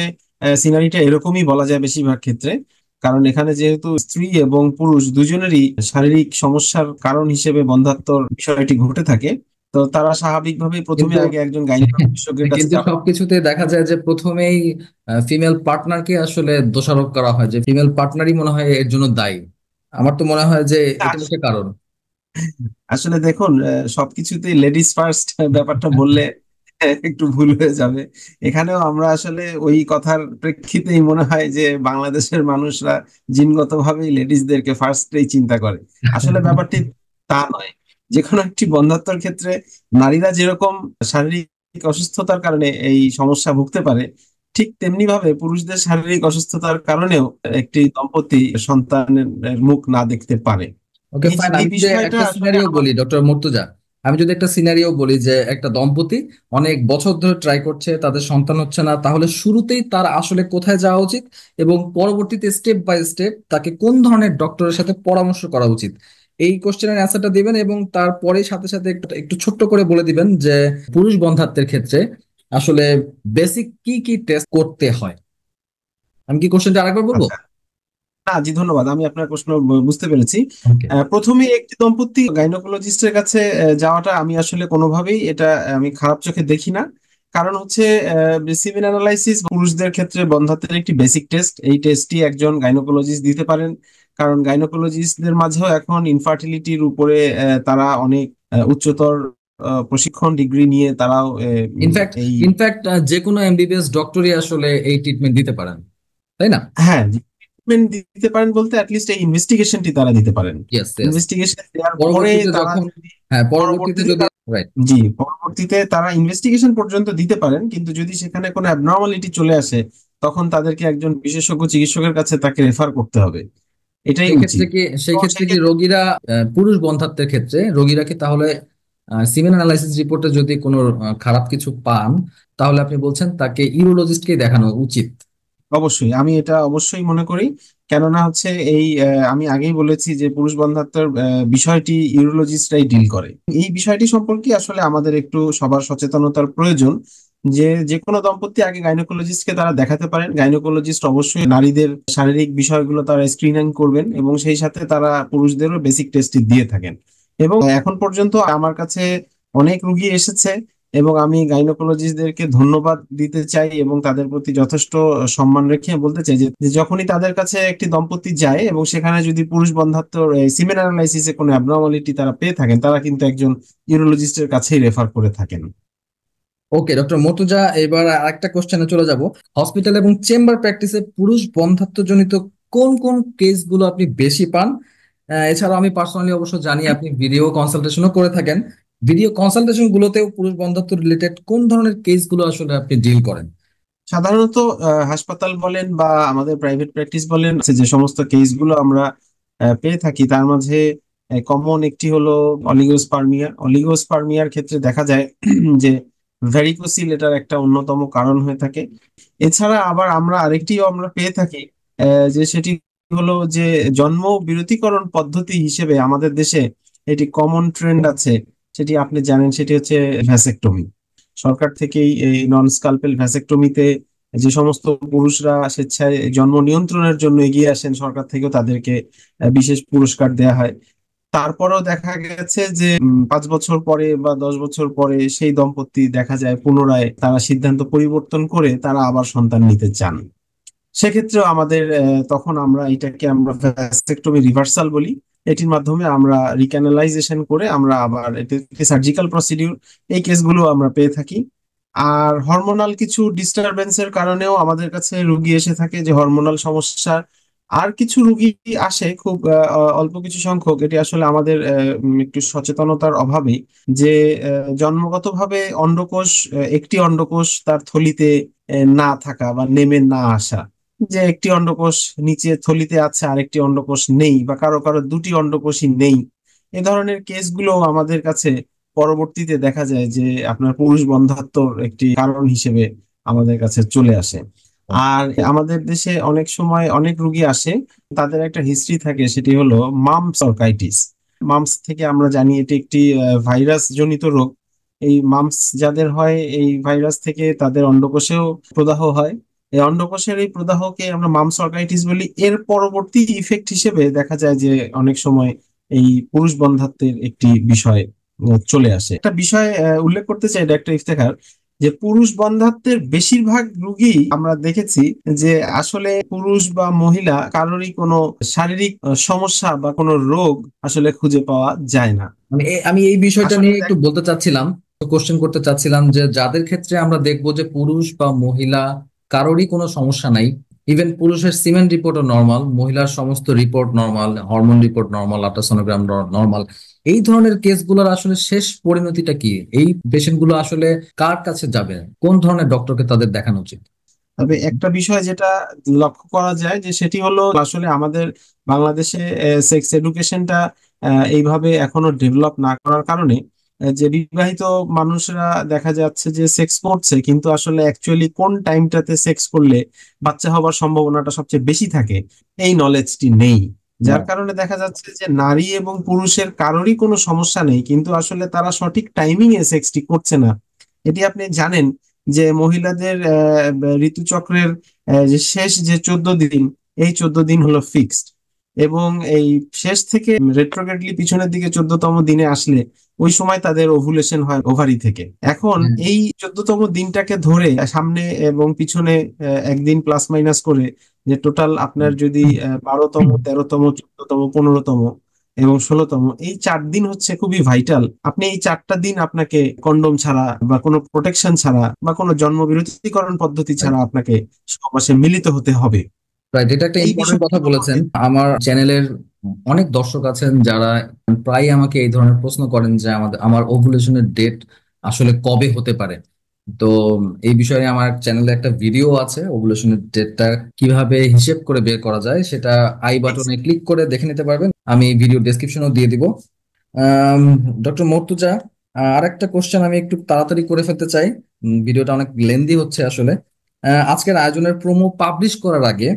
সিনারিটা এরকমই বলা যায় বেশিরভাগ ক্ষেত্রে। কারণ এখানে যেহেতু স্ত্রী এবং পুরুষ দুজনেরই শারীরিক সমস্যার কারণ হিসেবে বন্ধ্যাত্বর বিষয়টি ঘটে থাকে, তো তারা স্বাভাবিকভাবেই প্রথমে কিন্তু আগে একজন গাইনোকোলজিস্ট বিশেষজ্ঞের কাছে কিন্তু যাবে। সবকিছুতে দেখা যায় যে প্রথমেই ফিমেল পার্টনারকে আসলে দোষারোপ করা হয়, যে ফিমেল পার্টনারই মনে হয় এর জন্য দায়ী। আমার তো মনে হয় যে এটা একটা কারণ। আসলে দেখুন, সবকিছুতেই লেডিস ফার্স্ট ব্যাপারটা বললে একটু ভুল হয়ে যাবে। এখানেও আমরা আসলে ওই কথার প্রেক্ষিতেই মনে হয় যে বাংলাদেশের মানুষরা জিনগতভাবেই লেডিসদেরকে ফার্স্টেই চিন্তা করে। আসলে ব্যাপারটি তা নয়। যে কোনো একটি বন্ধ্যাত্বের ক্ষেত্রে নারীরা যেরকম শারীরিক অসুস্থতার কারণে এই সমস্যা ভুগতে পারে, ঠিক তেমনি ভাবে পুরুষদের শারীরিক অসুস্থতার কারণেও একটি দম্পতি সন্তানের মুখ না দেখতে পারে। ওকে এই ফাইন, এই আমি যদি বিষয়টা একটা আসলে সিনারিও বলি ডক্টর মুর্তজা, আমি যদি একটা সিনারিও বলি যে একটা দম্পতি অনেক বছর ধরে ট্রাই করছে, তাদের সন্তান হচ্ছে না, তাহলে শুরুতেই তার আসলে কোথায় যাওয়া উচিত এবং পরবর্তীতে স্টেপ বাই স্টেপ তাকে কোন ধরনের ডক্টরের সাথে পরামর্শ করা উচিত, এই কোশ্চেনের অ্যান্সারটা দিবেন এবং তারপরে সাথে সাথে একটু একটু ছোট্ট করে বলে দিবেন যে পুরুষ বন্ধ্যাত্বের ক্ষেত্রে আসলে বেসিক কি কি টেস্ট করতে হয়। আমি কি কোশ্চেনটা আরেকবার বলবো? আচ্ছা, না জি, ধন্যবাদ। আমি আপনার প্রশ্ন বুঝতে পেরেছি। ওকে। প্রথমে একটি দম্পতি গাইনোকোলজিস্টের কাছে যাওয়াটা আমি আসলে কোনোভাবেই এটা আমি খারাপ চোখে দেখি না। কারণ হচ্ছে সিমেন অ্যানালাইসিস পুরুষদের ক্ষেত্রে বন্ধ্যাত্বের একটি বেসিক টেস্ট। এই টেস্টটি একজন গাইনোকোলজিস্ট দিতে পারেন। কারণ গাইনোকোলজিস্টদের মাঝেও এখন ইনফার্টিলিটির উপরে তারা অনেক উচ্চতর প্রশিক্ষণ ডিগ্রি নিয়ে তারাও ইনফ্যাক্ট এই, ইনফ্যাক্ট যে কোনো এমবিবিএস ডক্টরই আসলে এই ট্রিটমেন্ট দিতে পারেন, তাই না? হ্যাঁ, ট্রিটমেন্ট দিতে পারেন বলতে অ্যাটলিস্ট এই ইনভেস্টিগেশনটি তারা দিতে পারেন। Yes, yes. ইনভেস্টিগেশন দেওয়ার পরে পরবর্তীতে তারা যখন, যদি হ্যাঁ পরবর্তীতে পরবর্তীতে যদি রাইট। জি, পরবর্তীতে তারা ইনভেস্টিগেশন পর্যন্ত দিতে পারেন, কিন্তু যদি সেখানে কোনো অ্যাবনর্মালিটি চলে আসে তখন তাদেরকে একজন বিশেষজ্ঞ চিকিৎসকের কাছে তাকে রেফার করতে হবে, এটাই সেই ক্ষেত্রে উচিত। কি সেই তো ক্ষেত্রে কি সেক্ষেত্রে রোগীরা পুরুষ বন্ধ্যাত্বের ক্ষেত্রে রোগীরা কি তাহলে সিমেন অ্যানালাইসিস রিপোর্টে যদি কোনো খারাপ কিছু পান, তাহলে আপনি বলছেন তাকে ইউরোলজিস্টকে দেখানো উচিত? অবশ্যই আমি এটা অবশ্যই মনে করি। কেননা হচ্ছে এই আমি আগেই বলেছি যে পুরুষ বন্ধ্যাত্বের বিষয়টি ইউরোলজিস্টরাই ডিল করে। এই বিষয়টি সম্পর্কে আসলে আমাদের একটু সবার সচেতনতার প্রয়োজন, যে যে কোনো দম্পতি আগে গাইনোকোলজিস্টকে তারা দেখাতে পারেন। গাইনোকোলজিস্ট অবশ্যই নারীদের শারীরিক বিষয়গুলো তারা স্ক্রিনিং করবেন এবং সেই সাথে তারা পুরুষদেরও বেসিক টেস্ট দিয়ে থাকেন। এবং এখন পর্যন্ত আমার কাছে অনেক রুগী এসেছে এবং আমি গাইনোকোলজিস্টদেরকে ধন্যবাদ দিতে চাই এবং তাদের প্রতি যথেষ্ট সম্মান রেখে বলতে চাই যে যে যখনই তাদের কাছে একটি দম্পতি যায় এবং সেখানে যদি পুরুষ বন্ধ্যাত্ব সিমেন অ্যানালাইসিসে কোনো অ্যাবনর্মালিটি তারা পেয়ে থাকেন, তারা কিন্তু একজন ইউরোলজিস্টের কাছেই রেফার করে থাকেন। ওকে ডক্টর মর্তুজা, এবার আরেকটা কোশ্চেনে চলে যাব। হসপিটাল এবং চেম্বার প্র্যাকটিসে পুরুষ বন্ধ্যাত্বজনিত কোন কোন কেসগুলো আপনি বেশি পান? এছাড়াও আমি পার্সোনালি অবশ্য জানি আপনি ভিডিও কনসালটেশনও করে থাকেন। ভিডিও কনসালটেশন গুলোতেও পুরুষ বন্ধ্যাত্ব রিলেটেড কোন ধরনের কেসগুলো আসলে আপনি ডিল করেন? সাধারণত হাসপাতাল বলেন বা আমাদের প্রাইভেট প্র্যাকটিস বলেন, যে সমস্ত কেসগুলো আমরা পেয়ে থাকি তার মাঝে কমন একটি হলো অলিগোস্পার্মিয়া। অলিগোস্পার্মিয়ার ক্ষেত্রে দেখা যায় যে ভ্যারিকোসিল এটার একটা অন্যতম কারণ হয়ে থাকে। এছাড়া আবার আমরা আরেকটিও আমরা পেয়ে থাকি, যে সেটি হলো যে জন্ম বিরতিকরণ পদ্ধতি হিসেবে আমাদের দেশে এটি কমন ট্রেন্ড আছে, সেটি আপনি জানেন, সেটি হচ্ছে ভ্যাসেক্টমি। সরকার থেকেই এই নন স্কালপেল ভ্যাসেক্টমিতে যে সমস্ত পুরুষরা স্বেচ্ছায় জন্ম নিয়ন্ত্রণের জন্য এগিয়ে আসেন, সরকার থেকেও তাদেরকে বিশেষ পুরস্কার দেয়া হয়। তারপরেও দেখা গেছে যে 5 বছর পরে বা 10 বছর পরে সেই দম্পতি দেখা যায় পুনরায় তারা সিদ্ধান্ত পরিবর্তন করে তারা আবার সন্তান নিতে চান। সেক্ষেত্রেও আমাদের তখন আমরা এটাকে আমরা ভ্যাসেক্টমি রিভার্সাল বলি। এটির মাধ্যমে আমরা রিক্যানালাইজেশন করে আমরা আবার এটাকে সার্জিক্যাল প্রসিডিউর, এই কেসগুলো আমরা পেয়ে থাকি। আর হরমোনাল কিছু ডিস্টারবেন্সের কারণেও আমাদের কাছে রুগী এসে থাকে, যে হরমোনাল সমস্যা। আর কিছু রুগী আসে খুব অল্প কিছু সংখ্যক, এটি আসলে আমাদের একটু সচেতনতার অভাবেই, যে জন্মগতভাবে অন্ডকোষ একটি অন্ডকোষ তার থলিতে না থাকা বা নেমে না আসা, যে একটি অন্ডকোষ নিচে থলিতে আছে আরেকটি অন্ডকোষ নেই, বা কারো কারো দুটি অন্ডকোষই নেই। এ ধরনের কেসগুলো আমাদের কাছে পরবর্তীতে দেখা যায় যে আপনার পুরুষ বন্ধ্যাত্বর একটি কারণ হিসেবে আমাদের কাছে চলে আসে। আর আমাদের দেশে অনেক সময় অনেক রুগী আসে, তাদের একটা হিস্ট্রি থাকে, সেটি হলো মাম্পস অর্কাইটিস। মাম্পস থেকে আমরা জানি এটি একটি ভাইরাস জনিত রোগ। এই মাম্পস যাদের হয়, এই ভাইরাস থেকে তাদের অন্ডকোষেও প্রদাহ হয়। এই অন্ডকোষের এই প্রদাহকে আমরা মাম্পস অর্কাইটিস বলি। এর পরবর্তী ইফেক্ট হিসেবে দেখা যায় যে অনেক সময় এই পুরুষ বন্ধ্যাত্বের একটি বিষয় চলে আসে। একটা বিষয় উল্লেখ করতে চাই ডাক্তার ইফতেখার, যে পুরুষ বন্ধ্যাত্বের বেশিরভাগ রোগী আমরা দেখেছি যে আসলে পুরুষ বা মহিলা কারোরই কোনো শারীরিক সমস্যা বা কোনো রোগ আসলে খুঁজে পাওয়া যায় না। আমি এই বিষয়টা আসলে নিয়ে একটু বলতে চাচ্ছিলাম, কোশ্চেন করতে চাচ্ছিলাম যে যাদের ক্ষেত্রে আমরা দেখবো যে পুরুষ বা মহিলা কারোরই কোনো সমস্যা নাই, ইভেন পুরুষের সিমেন্ট রিপোর্টও নর্মাল, মহিলার সমস্ত report normal, hormone report normal, ultrasonogram normal, এই ধরনের কেসগুলোর আসলে শেষ পরিণতিটা কি? এই পেশেন্ট গুলো আসলে কার কাছে যাবে? কোন ধরনের ডক্টরকে তাদের দেখানো উচিত? তবে একটা বিষয় যেটা লক্ষ্য করা যায়, যে সেটি হলো আসলে আমাদের বাংলাদেশে সেক্স এডুকেশনটা এইভাবে এখনো ডেভেলপ না করার কারণে যে বিবাহিত মানুষরা দেখা যাচ্ছে যে সেক্স করছে, কিন্তু আসলে অ্যাকচুয়ালি কোন টাইমটাতে সেক্স করলে বাচ্চা হবার সম্ভাবনাটা সবচেয়ে বেশি থাকে, এই নলেজটি নেই। যার কারণে দেখা যাচ্ছে যে নারী এবং পুরুষের কারোরই কোনো সমস্যা নেই, কিন্তু আসলে তারা সঠিক টাইমিং এ সেক্সটি করছে না। এটি আপনি জানেন যে মহিলাদের ঋতুচক্রের যে শেষ যে 14 দিন, এই 14 দিন হলো ফিক্সড। এবং এই শেষ থেকে রেট্রোগ্রেডলি পিছনের দিকে 14তম দিনে আসলে ওই সময় তাদের ওভুলেশন হয় ওভারি থেকে। এখন হ্যাঁ। এই 14তম দিনটাকে ধরে সামনে এবং পিছনে একদিন প্লাস মাইনাস করে, যে টোটাল আপনার যদি 12তম, 13তম, 14তম, 15তম এবং 16তম, এই 4 দিন হচ্ছে খুবই ভাইটাল। আপনি এই 4টা দিন আপনাকে কন্ডোম ছাড়া বা কোনো প্রোটেকশন ছাড়া বা কোনো জন্ম বিরতিকরণ পদ্ধতি ছাড়া আপনাকে সহবাসে মিলিত হতে হবে। রাইট, এটা একটা এই ইম্পর্টেন্ট কথা বিষয়গুলো বলেছেন। আমার চ্যানেলের অনেক দর্শক আছেন যারা প্রায় আমাকে এই ধরনের প্রশ্ন করেন যে আমার ওভুলেশনের ডেট আসলে কবে হতে পারে। তো এই বিষয়ে আমার চ্যানেলে একটা ভিডিও আছে, ওভুলেশনের ডেটটা কিভাবে হিসেব করে বের করা যায় সেটা আই বাটনে ক্লিক করে দেখে নিতে পারবেন। আমি ভিডিও ডেসক্রিপশনেও দিয়ে দিব। ডক্টর মর্তুজা, আরেকটা কোশ্চেন আমি একটু তাড়াতাড়ি করে ফেলতে চাই, ভিডিওটা অনেক লেন্দি হচ্ছে আসলে। আজকের আয়োজনের প্রোমো পাবলিশ করার আগে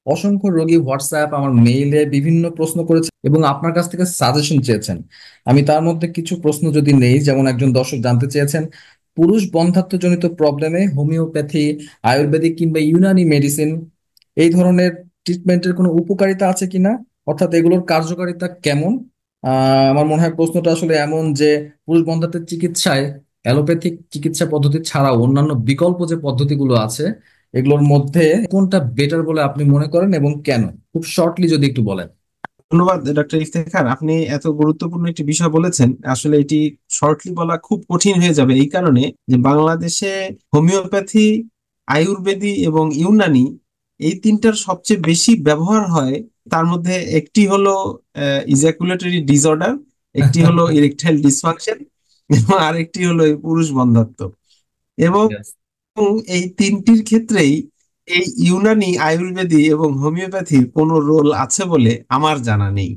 অসংখ্য রোগী হোয়াটসঅ্যাপ, আমার মেইলে বিভিন্ন প্রশ্ন করেছে এবং আপনার কাছ থেকে সাজেশন চেয়েছেন। আমি তার মধ্যে কিছু প্রশ্ন যদি নেই, যেমন একজন দর্শক জানতে চেয়েছেন পুরুষ বন্ধ্যাত্বজনিত প্রবলেমে হোমিওপ্যাথি, আয়ুর্বেদিক কিংবা ইউনানি মেডিসিন এই ধরনের ট্রিটমেন্টের কোনো উপকারিতা আছে কিনা, অর্থাৎ এগুলোর কার্যকারিতা কেমন। আমার মনে হয় প্রশ্নটা আসলে এমন যে পুরুষ বন্ধ্যাত্বের চিকিৎসায় অ্যালোপ্যাথিক চিকিৎসা পদ্ধতি ছাড়াও অন্যান্য বিকল্প যে পদ্ধতিগুলো আছে এগুলোর মধ্যে কোনটা বেটার বলে আপনি মনে করেন এবং কেন, খুব শর্টলি যদি একটু বলেন। ধন্যবাদ ডক্টর ইফতেখার, আপনি এত গুরুত্বপূর্ণ একটি বিষয় বলেছেন। আসলে এটি শর্টলি বলা খুব কঠিন হয়ে যাবে এই কারণে যে বাংলাদেশে হোমিওপ্যাথি, আয়ুর্বেদী এবং ইউনানি এই তিনটার সবচেয়ে বেশি ব্যবহার হয়। তার মধ্যে একটি হলো ইজাকুলেটরি ডিসঅর্ডার, একটি হলো ইরেকটাইল ডিসফাংশন এবং আরেকটি হলো এই পুরুষ বন্ধ্যাত্ব। এবং Yes. এই তিনটির ক্ষেত্রেই এই ইউনানি, আয়ুর্বেদী এবং হোমিওপ্যাথির কোনো রোল আছে বলে আমার জানা নেই।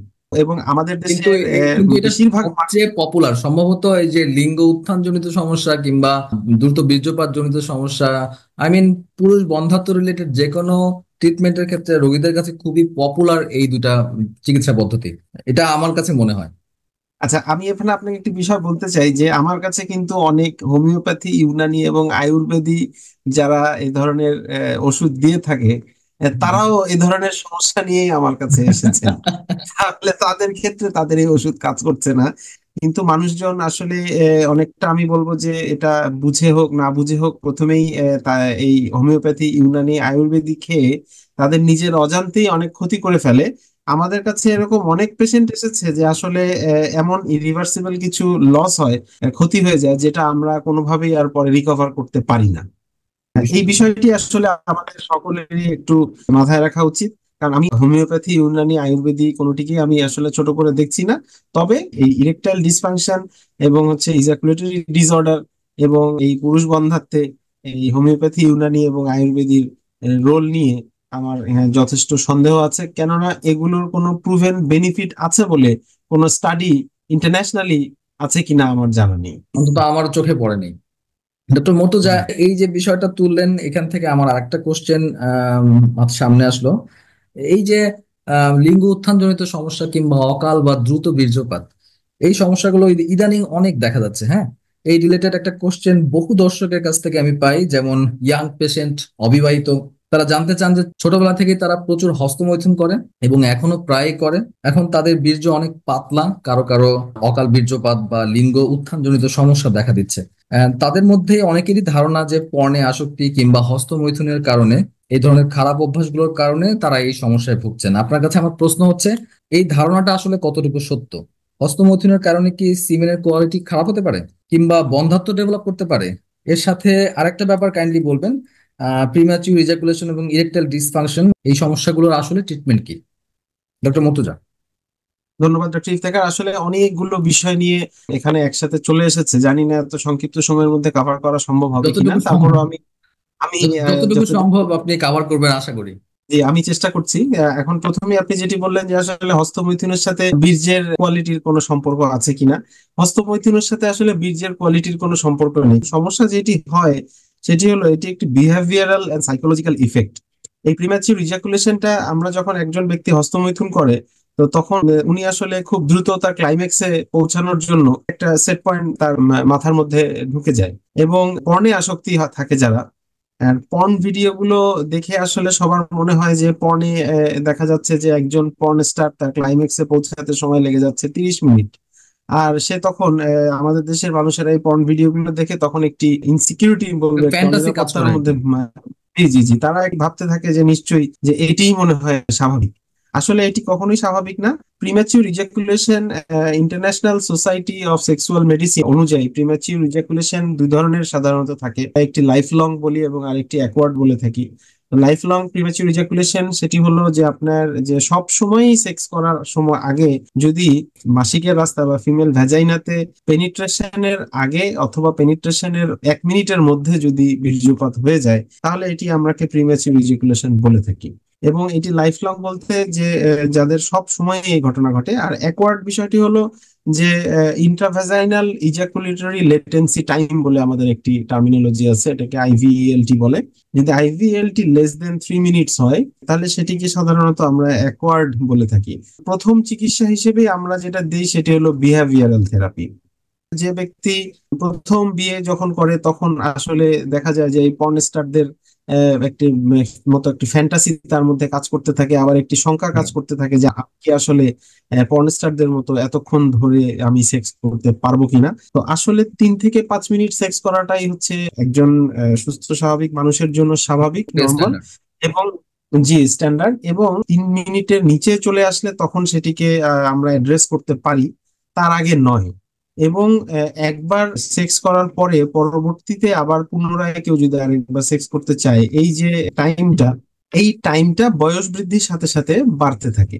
এবং আমাদের কিন্তু দেশের কিন্তু এটা বেশিরভাগ সবচেয়ে পপুলার সম্ভবত এই যে লিঙ্গ উত্থান জনিত সমস্যা কিংবা দ্রুত বীর্যপাত জনিত সমস্যা, আই মিন পুরুষ বন্ধ্যাত্ব রিলেটেড যে কোনো ট্রিটমেন্টের ক্ষেত্রে রোগীদের কাছে খুবই পপুলার এই দুটা চিকিৎসা পদ্ধতি, এটা আমার কাছে মনে হয়। আচ্ছা, আমি এখানে আপনাকে একটি বিষয় বলতে চাই যে আমার কাছে কিন্তু অনেক হোমিওপ্যাথি, ইউনানি এবং আয়ুর্বেদী যারা এই ধরনের ওষুধ দিয়ে থাকে, তারাও এই ধরনের সমস্যা নিয়েই আমার কাছে এসেছেন। তাহলে তাদের ক্ষেত্রে তাদের এই ওষুধ কাজ করছে না। কিন্তু মানুষজন আসলে অনেকটা, আমি বলবো যে এটা বুঝে হোক না বুঝে হোক, প্রথমেই এই হোমিওপ্যাথি, ইউনানি, আয়ুর্বেদিক খেয়ে তাদের নিজের অজান্তেই অনেক ক্ষতি করে ফেলে। আমাদের কাছে এরকম অনেক পেশেন্ট এসেছে যে আসলে এমন ইরিভার্সিবল কিছু লস হয়, ক্ষতি হয়ে যায়, যেটা আমরা কোনোভাবেই আর পরে রিকভার করতে পারি না। এই বিষয়টি আসলে আমাদের সকলেরই একটু মাথায় রাখা উচিত। কারণ আমি হোমিওপ্যাথি, ইউনানি, আয়ুর্বেদিক কোনোটিকে আমি আসলে ছোট করে দেখছি না। তবে এই ইরেকটাইল ডিসফাংশন এবং হচ্ছে ইজাকুলেটরি ডিসঅর্ডার এবং এই পুরুষ বন্ধ্যাত্বে এই হোমিওপ্যাথি, ইউনানি এবং আয়ুর্বেদির রোল নিয়ে আমার যথেষ্ট সন্দেহ আছে। কেননা এগুলোর কোনো প্রুভেন বেনিফিট আছে বলে কোনো স্টাডি ইন্টারন্যাশনালি আছে কিনা আমার জানা নেই। অন্তত আমার চোখে পড়েনি। ডক্টর মর্তুজা, এই যে বিষয়টা তুললেন এখান থেকে আমার আরেকটা কোশ্চেন সামনে আসলো। এই যে লিঙ্গ উত্থানজনিত সমস্যা কিংবা অকাল বা দ্রুত বীর্যপাত এই সমস্যাগুলো ইদানিং অনেক দেখা যাচ্ছে, হ্যাঁ। এই রিলেটেড একটা কোশ্চেন বহু দর্শকের কাছ থেকে আমি পাই, যেমন ইয়াং পেশেন্ট, অবিবাহিত, তারা জানতে চান যে ছোটবেলা থেকেই তারা প্রচুর হস্তমৈথুন করে এবং এখনো প্রায় করে, এখন তাদের বীর্য অনেক পাতলা, কারো কারো অকাল বীর্যপাত বা লিঙ্গ উত্থানজনিত সমস্যা দেখা দিচ্ছে। তাদের মধ্যে অনেকেরই ধারণা যে পর্নে আসক্তি কিংবা হস্তমৈথুনের কারণে, এই ধরনের খারাপ অভ্যাসগুলোর কারণে তারা এই সমস্যায় ভুগছেন। আপনার কাছে আমার প্রশ্ন হচ্ছে এই ধারণাটা আসলে কতটুকু সত্য? হস্তমৈথুনের কারণে কি সিমেনের কোয়ালিটি খারাপ হতে পারে কিংবা বন্ধ্যাত্ব ডেভেলপ করতে পারে? এর সাথে আরেকটা ব্যাপার কাইন্ডলি বলবেন, প্রিম্যাচিউর ইজাকুলেশন এবং ইরেকটাইল ডিসফাংশন এই সমস্যাগুলোর আসলে ট্রিটমেন্ট কি, ডক্টর মর্তুজা? ধন্যবাদ ডক্টর ইফতেখার। আসলে অনেকগুলো বিষয় নিয়ে এখানে একসাথে চলে এসেছে, জানি না এত সংক্ষিপ্ত সময়ের মধ্যে কভার করা সম্ভব হবে কিনা। যতটুকু তারপরও সম্ভব, আমি আমি যতটুকু যতটুকু, সম্ভব আপনি কভার করবেন আশা করি। জি আমি চেষ্টা করছি। এখন প্রথমে আপনি যেটি বললেন যে আসলে হস্তমৈথুনের সাথে বীর্যের কোয়ালিটির কোনো সম্পর্ক আছে কিনা। হস্তমৈথুনের সাথে আসলে বীর্যের কোয়ালিটির কোনো সম্পর্ক নেই। সমস্যা যেটি হয় সেটি হলো এটি একটি বিহেভিয়ারাল এন্ড সাইকোলজিক্যাল ইফেক্ট। এই প্রিম্যাচিউর ইজাকুলেশনটা আমরা যখন একজন ব্যক্তি হস্তমৈথুন করে, তো তখন উনি আসলে খুব দ্রুত তার ক্লাইম্যাক্সে পৌঁছানোর জন্য একটা সেট পয়েন্ট তার মাথার মধ্যে ঢুকে যায়। এবং পর্নে আসক্তি থাকে যারা, পর্ন ভিডিও গুলো দেখে আসলে সবার মনে হয় যে পর্নে দেখা যাচ্ছে যে একজন পর্ন স্টার তার ক্লাইম্যাক্সে পৌঁছাতে সময় লেগে যাচ্ছে 30 মিনিট। আর সে তখন আমাদের দেশের মানুষেরা এই পর্ন ভিডিও গুলো দেখে তখন একটি ইনসিকিউরিটি বলবো, একটি ফ্যান্টাসি কাজ করে অনিরাপত্তার আর মধ্যে কি। জি জি জি, তারা ভাবতে থাকে যে নিশ্চয়ই যে এটিই মনে হয় স্বাভাবিক। আসলে এটি কখনোই স্বাভাবিক না। Premature ejaculation, international society of sexual medicine অনুযায়ী প্রিম্যাচিউর ইজাকুলেশন দুই ধরনের সাধারণত থাকে, একটি লাইফ লং বলি এবং আরেকটি অ্যাকওয়ার্ড বলে থাকি। লাইফ লং প্রিম্যাচিউর ইজাকুলেশন সেটি হলো যে আপনার যে সব সময়ই সেক্স করার সময় আগে যদি মাসিকের রাস্তা বা ফিমেল ভ্যাজাইনাতে পেনিট্রেশনের আগে অথবা পেনিট্রেশনের 1 মিনিটের মধ্যে যদি বীর্যপাত হয়ে যায়, তাহলে এটি আমরাকে প্রিম্যাচিউর ইজাকুলেশন বলে থাকি। এবং এটি লাইফ লং বলতে যে যাদের সব সময় এই ঘটনা ঘটে। আর অ্যাকওয়ার্ড বিষয়টি হলো যে ইন্ট্রাভ্যাজাইনাল ইজাকুলেটরি লেটেন্সি টাইম বলে আমাদের একটি টার্মিনোলজি আছে, এটাকে আইভিএলটি বলে। যদি আইভিএলটি লেস দেন 3 মিনিটস হয়, তাহলে সেটিকে সাধারণত আমরা অ্যাকওয়ার্ড বলে থাকি। প্রথম চিকিৎসা হিসেবে আমরা যেটা দিই সেটি হলো বিহেভিয়ারাল থেরাপি। যে ব্যক্তি প্রথম বিয়ে যখন করে তখন আসলে দেখা যায় যে এই পর্ন স্টারদের একটি মতো একটি ফ্যান্টাসি তার মধ্যে কাজ করতে থাকে, আবার একটি শঙ্কা কাজ করতে থাকে যে আমি কি আসলে পর্ন স্টারদের মতো এতক্ষণ ধরে আমি সেক্স করতে পারবো কিনা। তো আসলে 3 থেকে 5 মিনিট সেক্স করাটাই হচ্ছে একজন সুস্থ স্বাভাবিক মানুষের জন্য স্বাভাবিক, নর্মাল স্ট্যান্ডার্ড। এবং জি স্ট্যান্ডার্ড। এবং 3 মিনিটের নিচে চলে আসলে তখন সেটিকে আমরা অ্যাড্রেস করতে পারি, তার আগে নয়। এবং একবার সেক্স করার পরে পরবর্তীতে আবার পুনরায় কেউ যদি আরেকবার সেক্স করতে চায়, টাইমটা এই টাইমটা বয়স বৃদ্ধির সাথে সাথে বাড়তে থাকে।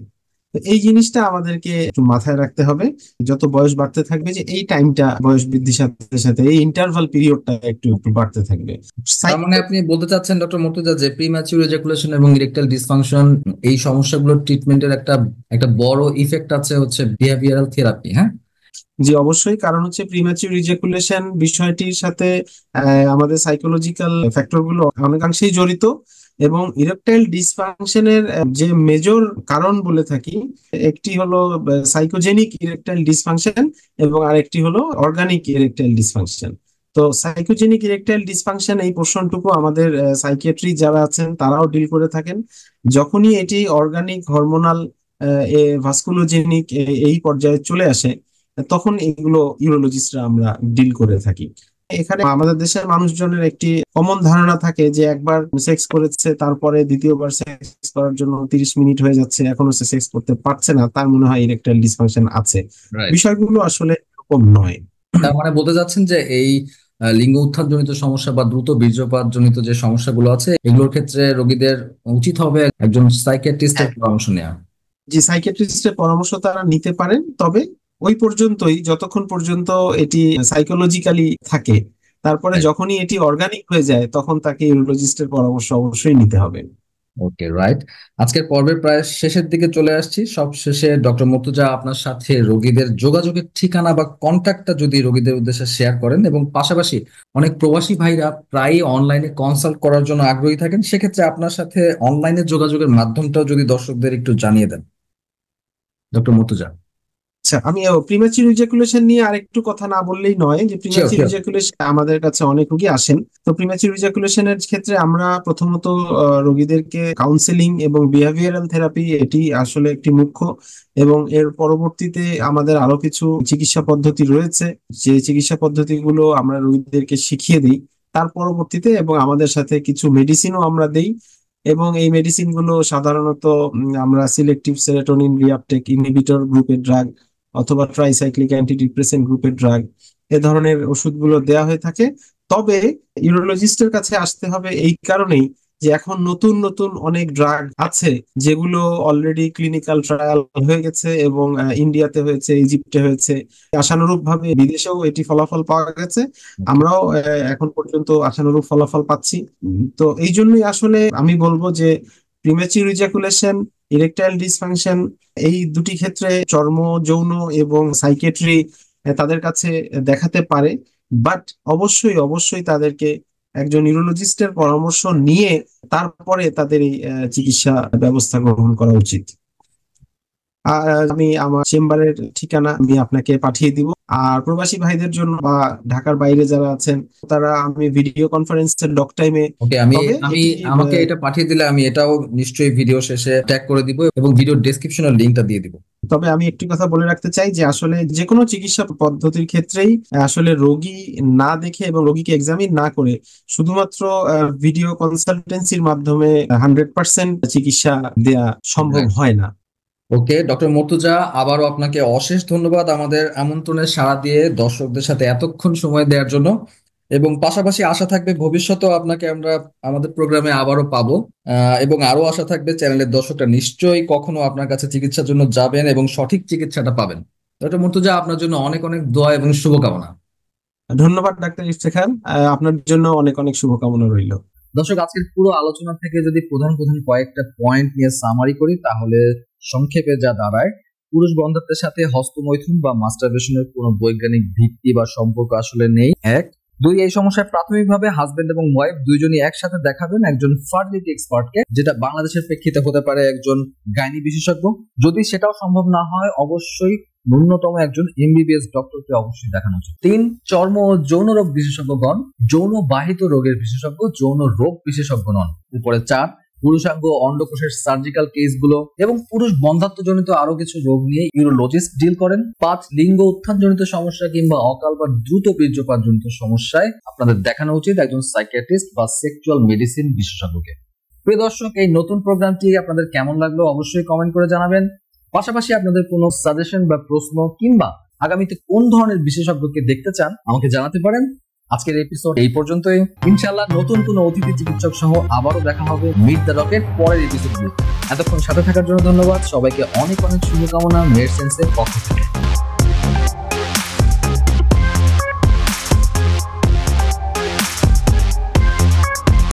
তো এই জিনিসটা আমাদেরকে একটু মাথায় রাখতে হবে, যত বয়স বাড়তে থাকবে যে এই টাইমটা বয়স বৃদ্ধির সাথে সাথে এই ইন্টারভাল পিরিয়ডটা একটু একটু বাড়তে থাকবে। তার মানে আপনি বলতে চাচ্ছেন ডক্টর মুর্তজা যে প্রিম্যাচিউর ইজাকুলেশন এবং ইরেকটাইল ডিসফাংশন এই সমস্যাগুলোর ট্রিটমেন্টের একটা একটা বড় ইফেক্ট আছে হচ্ছে বিহেভিয়ারাল থেরাপি, হ্যাঁ? জি অবশ্যই, কারণ হচ্ছে প্রিম্যাচিউর ইজাকুলেশন বিষয়টির সাথে আমাদের সাইকোলজিক্যাল ফ্যাক্টর গুলো অনেকাংশেই জড়িত। এবং ইরেকটাইল ডিসফাংশনের যে মেজর কারণ বলে থাকি, একটি হলো সাইকোজেনিক ইরেকটাইল ডিসফাংশন এবং আরেকটি হলো অর্গানিক ইরেকটাইল ডিসফাংশন। তো সাইকোজেনিক ইরেকটাইল ডিসফাংশন এই পোর্শনটুকু আমাদের সাইকিয়াট্রি যারা আছেন তারাও ডিল করে থাকেন। যখনই এটি অর্গানিক হরমোনাল ভাস্কুলোজেনিক এই পর্যায়ে চলে আসে, তখন এগুলো ইউরোলজিস্টরা আমরা ডিল করে থাকি। এখানে আমাদের দেশের মানুষজনের একটি কমন ধারণা থাকে যে একবার সেক্স করেছে, তারপরে দ্বিতীয়বার সেক্স করার জন্য 30 মিনিট হয়ে যাচ্ছে, এখনো সে সেক্স করতে পারছে না, তার মনে হয় ইরেকটাইল ডিসফাংশন আছে। রাইট। বিষয়গুলো আসলে এরকম নয়। তার মানে বলতে চাচ্ছেন যে এই লিঙ্গ উত্থান জনিত সমস্যা বা দ্রুত বীর্যপাত জনিত যে সমস্যাগুলো আছে এগুলোর ক্ষেত্রে রোগীদের উচিত হবে একজন সাইকিয়াট্রিস্টের হ্যাঁ, পরামর্শ নেওয়া। যে সাইকিয়াট্রিস্টের পরামর্শ তারা নিতে পারেন, তবে ওই পর্যন্তই যতক্ষণ পর্যন্ত এটি সাইকোলজিক্যালি থাকে। তারপরে যখনই এটি অর্গানিক হয়ে যায় তখন তাকে ইউরোলজিস্টের পরামর্শ অবশ্যই নিতে হবে। ওকে, রাইট। আজকের পর্বের প্রায় শেষের দিকে চলে আসছি। সব শেষে ডক্টর মুর্তজা আপনার সাথে রোগীদের যোগাযোগের ঠিকানা বা কন্ট্যাক্টটা যদি রোগীদের উদ্দেশ্যে শেয়ার করেন, এবং পাশাপাশি অনেক প্রবাসী ভাইরা প্রায়ই অনলাইনে কনসাল্ট করার জন্য আগ্রহী থাকেন, সেক্ষেত্রে আপনার সাথে অনলাইনে যোগাযোগের মাধ্যমটাও যদি দর্শকদের একটু জানিয়ে দেন ডক্টর মুর্তজা। আচ্ছা, আমি প্রিম্যাচিউর ইজাকুলেশন নিয়ে আরেকটু কথা না বললেই নয়, যে শিওর, প্রিম্যাচিউর শিওর। ইজাকুলেশন আমাদের কাছে অনেক রোগী আসেন। তো প্রিম্যাচিউর ইজাকুলেশনের ক্ষেত্রে আমরা প্রথমত রোগীদেরকে কাউন্সেলিং এবং বিহেভিয়ারাল থেরাপি এটি আসলে একটি মুখ্য। এবং এর পরবর্তীতে আমাদের আরো কিছু চিকিৎসা পদ্ধতি রয়েছে, যে চিকিৎসা পদ্ধতিগুলো আমরা রোগীদেরকে শিখিয়ে দিই তার পরবর্তীতে, এবং আমাদের সাথে কিছু মেডিসিনও আমরা দেই। এবং এই মেডিসিন গুলো সাধারণত আমরা সিলেক্টিভ সেরোটোনিন রিআপটেক ইনহিবিটর গ্রুপের ড্রাগ অথবা ট্রাইসাইক্লিক অ্যান্টিডিপ্রেসেন্ট গ্রুপের ড্রাগ, এ ধরনের ওষুধগুলো দেওয়া হয়ে থাকে। তবে ইউরোলজিস্টের কাছে আসতে হবে এই কারণেই যে এখন নতুন নতুন অনেক ড্রাগ আছে যেগুলো অলরেডি ক্লিনিক্যাল ট্রায়াল হয়ে গেছে, এবং ইন্ডিয়াতে হয়েছে, ইজিপ্টে হয়েছে, আশানুরূপ ভাবে বিদেশেও এটি ফলাফল পাওয়া গেছে। আমরাও এখন পর্যন্ত আশানুরূপ ফলাফল পাচ্ছি। তো এই জন্যই আসলে আমি বলবো যে প্রিম্যাচিউর ইজাকুলেশন, ইরেকটাইল ডিসফাংশন এই দুটি ক্ষেত্রে চর্ম, যৌন এবং সাইকিয়াট্রি তাদের কাছে দেখাতে পারে। বাট অবশ্যই অবশ্যই তাদেরকে একজন ইউরোলজিস্টের পরামর্শ নিয়ে তারপরে তাদের এই চিকিৎসা ব্যবস্থা গ্রহণ করা উচিত। আর আমি আমার চেম্বারের ঠিকানা আমি আপনাকে পাঠিয়ে দিব। আর প্রবাসী ভাইদের জন্য বা ঢাকার বাইরে যারা আছেন, তারা আমি ভিডিও কনফারেন্সের ডক টাইমে, ওকে, আমি তবে আমি এটি আমাকে এটা পাঠিয়ে দিলে আমি এটাও নিশ্চয়ই ভিডিও শেষে ট্যাগ করে দিব এবং ভিডিও ডেসক্রিপশনের লিংকটা দিয়ে দিব। তবে আমি একটি কথা বলে রাখতে চাই যে আসলে যে কোনো চিকিৎসা পদ্ধতির ক্ষেত্রেই আসলে রোগী না দেখে এবং রোগীকে এক্সামিন না করে শুধুমাত্র ভিডিও কনসালটেন্সির মাধ্যমে 100% চিকিৎসা দেয়া সম্ভব হয় না। ওকে, ডক্টর মুর্তজা, আবারও আপনাকে অশেষ ধন্যবাদ আমাদের আমন্ত্রণে সাড়া দিয়ে দর্শকদের সাথে এতক্ষণ সময় দেওয়ার জন্য। এবং পাশাপাশি আশা থাকবে ভবিষ্যতেও আপনাকে আমরা আমাদের প্রোগ্রামে আবারও পাবো। এবং আরো আশা থাকবে চ্যানেলের দর্শকরা নিশ্চয়ই কখনো আপনার কাছে চিকিৎসার জন্য যাবেন এবং সঠিক চিকিৎসাটা পাবেন। ডক্টর মুর্তজা, আপনার জন্য অনেক অনেক দোয়া এবং শুভকামনা। ধন্যবাদ ডাক্তার ইফতেখার, আপনার জন্য অনেক অনেক শুভকামনা রইল। দর্শক, আজকের পুরো আলোচনা থেকে যদি প্রধান প্রধান কয়েকটা পয়েন্ট নিয়ে সামারি করি, তাহলে সংক্ষেপে যা দাঁড়ায়, পুরুষ বন্ধাত্বের সাথে হস্তমৈথুন বা মাস্টারবেশনের কোনো বৈজ্ঞানিক ভিত্তি বা সম্পর্ক আসলে নেই। এক, দুই, এই সমস্যায় প্রাথমিকভাবে হাজবেন্ড এবং ওয়াইফ দুইজনই একসাথে দেখাবেন একজন ফার্টিলিটি এক্সপার্টকে, যেটা বাংলাদেশের প্রেক্ষিতে হতে পারে একজন গাইনি বিশেষজ্ঞ। যদি সেটাও সম্ভব না হয়, অবশ্যই ন্যূনতম একজন এমবিবিএস ডক্টরকে অবশ্যই দেখানো উচিত। তিন, চর্ম ও যৌন রোগ বিশেষজ্ঞগণ, যৌন বাহিত রোগের বিশেষজ্ঞ, যৌন রোগ বিশেষজ্ঞ নন। উপরে চার, পুরুষাঙ্গ অন্ডকোষের সার্জিক্যাল কেসগুলো এবং পুরুষ বন্ধাত্বজনিত আরো কিছু রোগ নিয়ে ইউরোলজিস্ট ডিল করেন। পাঁচ, লিঙ্গ উত্থানজনিত সমস্যা কিংবা অকাল বা দ্রুত বীর্যপাতজনিত সমস্যায় আপনাদের দেখানো উচিত একজন সাইকিয়াট্রিস্ট বা সেক্সুয়াল মেডিসিন বিশেষজ্ঞকে। প্রিয় দর্শক, এই নতুন প্রোগ্রামটি আপনাদের কেমন লাগলো অবশ্যই কমেন্ট করে জানাবেন। পাশাপাশি আপনাদের কোনো সাজেশন বা প্রশ্ন কিংবা আগামীতে কোন ধরনের বিশেষজ্ঞকে দেখতে চান আমাকে জানাতে পারেন। আজকের এপিসোড এই পর্যন্তই। ইনশাআল্লাহ নতুন কোনো অতিথি চিকিৎসক সহ আবারও দেখা হবে মিট দ্য রকের পরের এপিসোডগুলো। এতক্ষণ সাথে থাকার জন্য ধন্যবাদ। সবাইকে অনেক অনেক শুভকামনা মেডসেন্সের পক্ষ থেকে।